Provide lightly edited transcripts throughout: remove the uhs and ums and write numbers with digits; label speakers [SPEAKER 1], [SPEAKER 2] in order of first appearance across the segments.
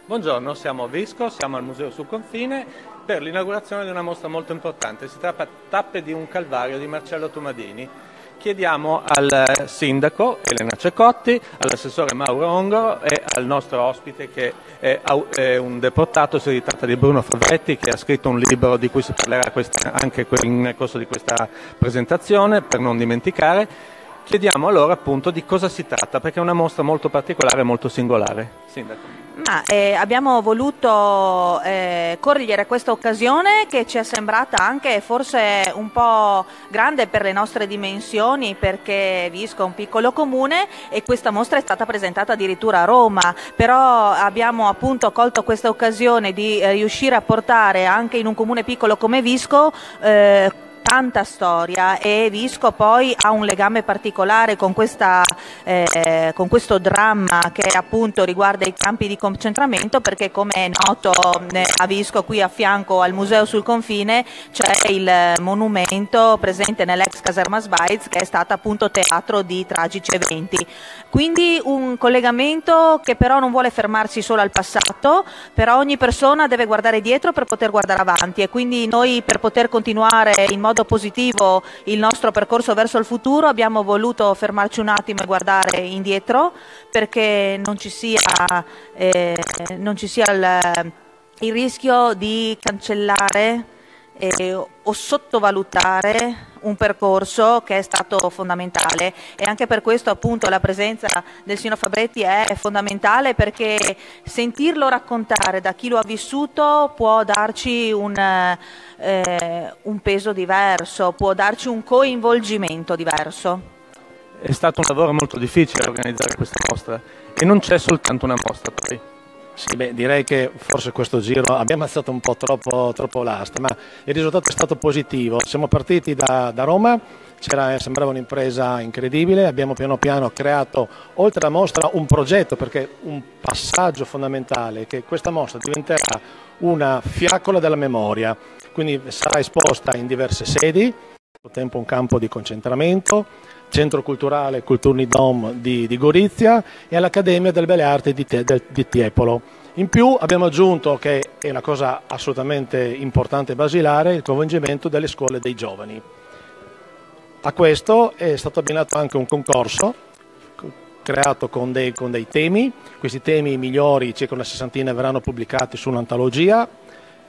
[SPEAKER 1] Buongiorno, siamo a Visco, siamo al Museo sul Confine per l'inaugurazione di una mostra molto importante. Si tratta Tappe di un Calvario di Marcello Tomadini. Chiediamo al sindaco Elena Cecotti, all'assessore Mauro Ongaro e al nostro ospite che è un deportato, si tratta di Bruno Favretti, che ha scritto un libro di cui si parlerà anche nel corso di questa presentazione, per non dimenticare. Chiediamo allora appunto di cosa si tratta, perché è una mostra molto particolare e molto singolare. Sindaco.
[SPEAKER 2] Abbiamo voluto cogliere questa occasione che ci è sembrata anche forse un po' grande per le nostre dimensioni, perché Visco è un piccolo comune e questa mostra è stata presentata addirittura a Roma, però abbiamo appunto colto questa occasione di riuscire a portare anche in un comune piccolo come Visco tanta storia, e Visco poi ha un legame particolare con questo dramma che appunto riguarda i campi di concentramento, perché come è noto a Visco, qui a fianco al Museo sul Confine, c'è il monumento presente nell'ex caserma Sbaitz, che è stata appunto teatro di tragici eventi. Quindi un collegamento che però non vuole fermarsi solo al passato, però ogni persona deve guardare dietro per poter guardare avanti, e quindi noi, per poter continuare in modo positivo il nostro percorso verso il futuro, abbiamo voluto fermarci un attimo e guardare indietro, perché non ci sia il rischio di cancellare o sottovalutare un percorso che è stato fondamentale. E anche per questo appunto la presenza del signor Fabretti è fondamentale, perché sentirlo raccontare da chi lo ha vissuto può darci un peso diverso, può darci un coinvolgimento diverso.
[SPEAKER 1] È stato un lavoro molto difficile organizzare questa mostra, e non c'è soltanto una mostra poi.
[SPEAKER 3] Sì, direi che forse questo giro abbiamo alzato un po' troppo l'asta, ma il risultato è stato positivo. Siamo partiti da Roma, sembrava un'impresa incredibile, abbiamo piano piano creato, oltre alla mostra, un progetto, perché un passaggio fondamentale è che questa mostra diventerà una fiaccola della memoria, quindi sarà esposta in diverse sedi, al tempo un campo di concentramento, Centro Culturale Kulturni-Dom di Gorizia e all'Accademia delle Belle Arti di Tiepolo. In più abbiamo aggiunto, che è una cosa assolutamente importante e basilare, il coinvolgimento delle scuole dei giovani. A questo è stato abbinato anche un concorso creato con dei temi. Questi temi migliori, circa una sessantina, verranno pubblicati su un'antologia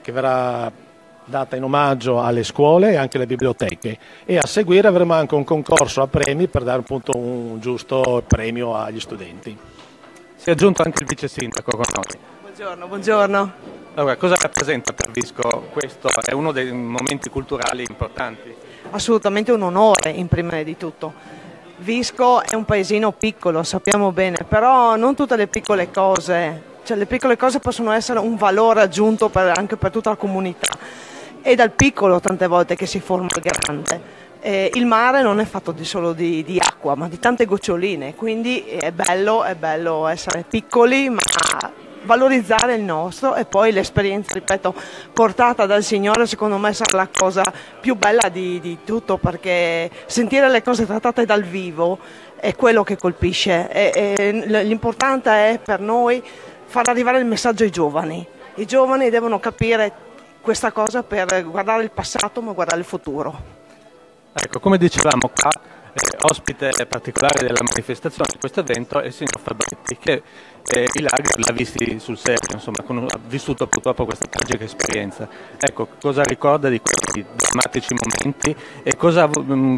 [SPEAKER 3] che verrà data in omaggio alle scuole e anche alle biblioteche, e a seguire avremo anche un concorso a premi per dare appunto un giusto premio agli studenti.
[SPEAKER 1] Si è aggiunto anche il vice sindaco con noi.
[SPEAKER 4] Buongiorno.
[SPEAKER 1] Allora, cosa rappresenta per Visco questo? È uno dei momenti culturali importanti.
[SPEAKER 4] Assolutamente un onore, in prima di tutto. Visco è un paesino piccolo, sappiamo bene, però non tutte le piccole cose, le piccole cose possono essere un valore aggiunto anche per tutta la comunità. È dal piccolo tante volte che si forma il grande. Il mare non è fatto solo di acqua, ma di tante goccioline, quindi è bello essere piccoli, ma valorizzare il nostro, e poi l'esperienza, ripeto, portata dal Signore, secondo me sarà la cosa più bella di tutto, perché sentire le cose trattate dal vivo è quello che colpisce. L'importante è per noi far arrivare il messaggio ai giovani. I giovani devono capire questa cosa per guardare il passato, ma guardare il futuro.
[SPEAKER 1] Ecco, come dicevamo qua, ospite particolare della manifestazione di questo evento è il signor Fabretti, che i Lagri l'ha visti sul serio, insomma, ha vissuto purtroppo questa tragica esperienza. Ecco, cosa ricorda di questi drammatici momenti e cosa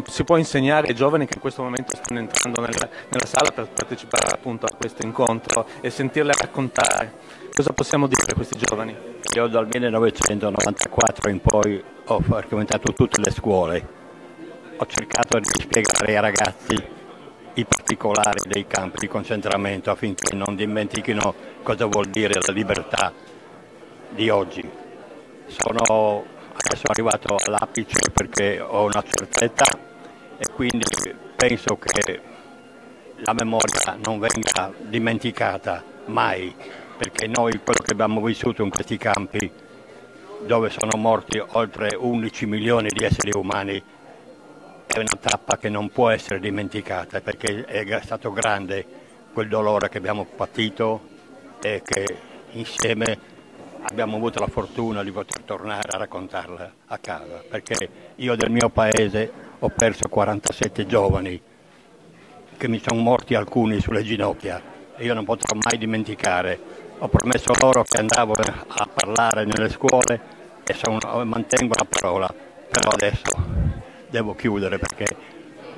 [SPEAKER 1] si può insegnare ai giovani che in questo momento stanno entrando nella sala per partecipare appunto a questo incontro e sentirle raccontare? Cosa possiamo dire a questi giovani?
[SPEAKER 5] Io dal 1994 in poi ho frequentato tutte le scuole. Ho cercato di spiegare ai ragazzi i particolari dei campi di concentramento affinché non dimentichino cosa vuol dire la libertà di oggi. Sono adesso arrivato all'apice perché ho una certa età e quindi penso che la memoria non venga dimenticata mai, perché noi quello che abbiamo vissuto in questi campi, dove sono morti oltre 11 milioni di esseri umani, è una tappa che non può essere dimenticata, perché è stato grande quel dolore che abbiamo patito e che insieme abbiamo avuto la fortuna di poter tornare a raccontarla a casa, perché io del mio paese ho perso 47 giovani, che mi sono morti alcuni sulle ginocchia, e io non potrò mai dimenticare. Ho promesso loro che andavo a parlare nelle scuole e mantengo la parola, però adesso devo chiudere perché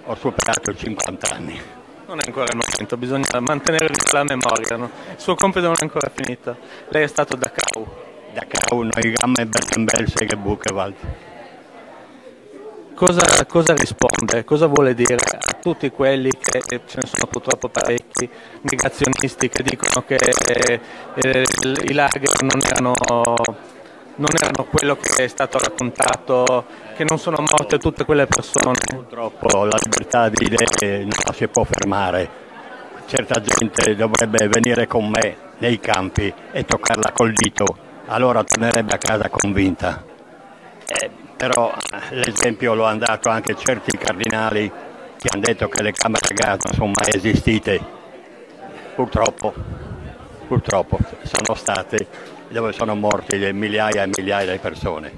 [SPEAKER 5] ho superato i 50 anni.
[SPEAKER 1] Non è ancora il momento, bisogna mantenere la memoria, no? Il suo compito non è ancora finito. Lei è stato Dachau.
[SPEAKER 5] Dachau, Neugamma e Bergen-Belsen e Buchenwald.
[SPEAKER 1] Cosa risponde? Cosa vuole dire a tutti quelli che ce ne sono purtroppo parecchi negazionisti che dicono che i lager non erano quello che è stato raccontato, che non sono morte tutte quelle persone?
[SPEAKER 5] Purtroppo la libertà di idee non la si può fermare. Certa gente dovrebbe venire con me nei campi e toccarla col dito, allora tornerebbe a casa convinta. Però l'esempio lo hanno dato anche certi cardinali che hanno detto che le camere a gas non sono mai esistite. Purtroppo sono state dove sono morti migliaia e migliaia di persone.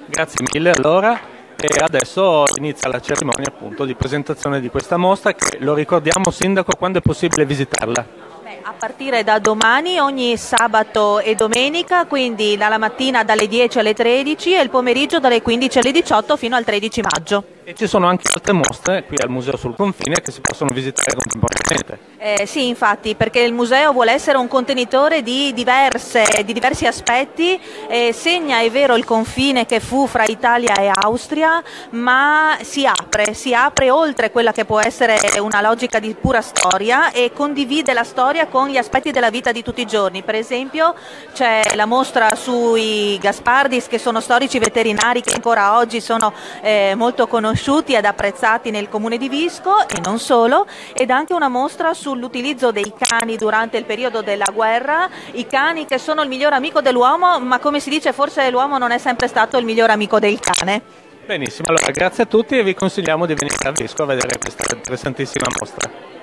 [SPEAKER 1] Grazie mille allora, e adesso inizia la cerimonia appunto di presentazione di questa mostra che, lo ricordiamo Sindaco, quando è possibile visitarla?
[SPEAKER 2] A partire da domani, ogni sabato e domenica, quindi dalla mattina dalle 10 alle 13 e il pomeriggio dalle 15 alle 18 fino al 13 maggio.
[SPEAKER 1] E ci sono anche altre mostre qui al Museo sul Confine che si possono visitare contemporaneamente.
[SPEAKER 2] Sì, infatti, perché il museo vuole essere un contenitore di diversi aspetti, segna, è vero, il confine che fu fra Italia e Austria, ma si apre oltre quella che può essere una logica di pura storia e condivide la storia con gli aspetti della vita di tutti i giorni. Per esempio c'è la mostra sui Gaspardis, che sono storici veterinari che ancora oggi sono molto conosciuti ed apprezzati nel comune di Visco, e non solo, ed anche una mostra sull'utilizzo dei cani durante il periodo della guerra, i cani che sono il miglior amico dell'uomo, ma come si dice forse l'uomo non è sempre stato il miglior amico del cane.
[SPEAKER 1] Benissimo, allora grazie a tutti e vi consigliamo di venire a Visco a vedere questa interessantissima mostra.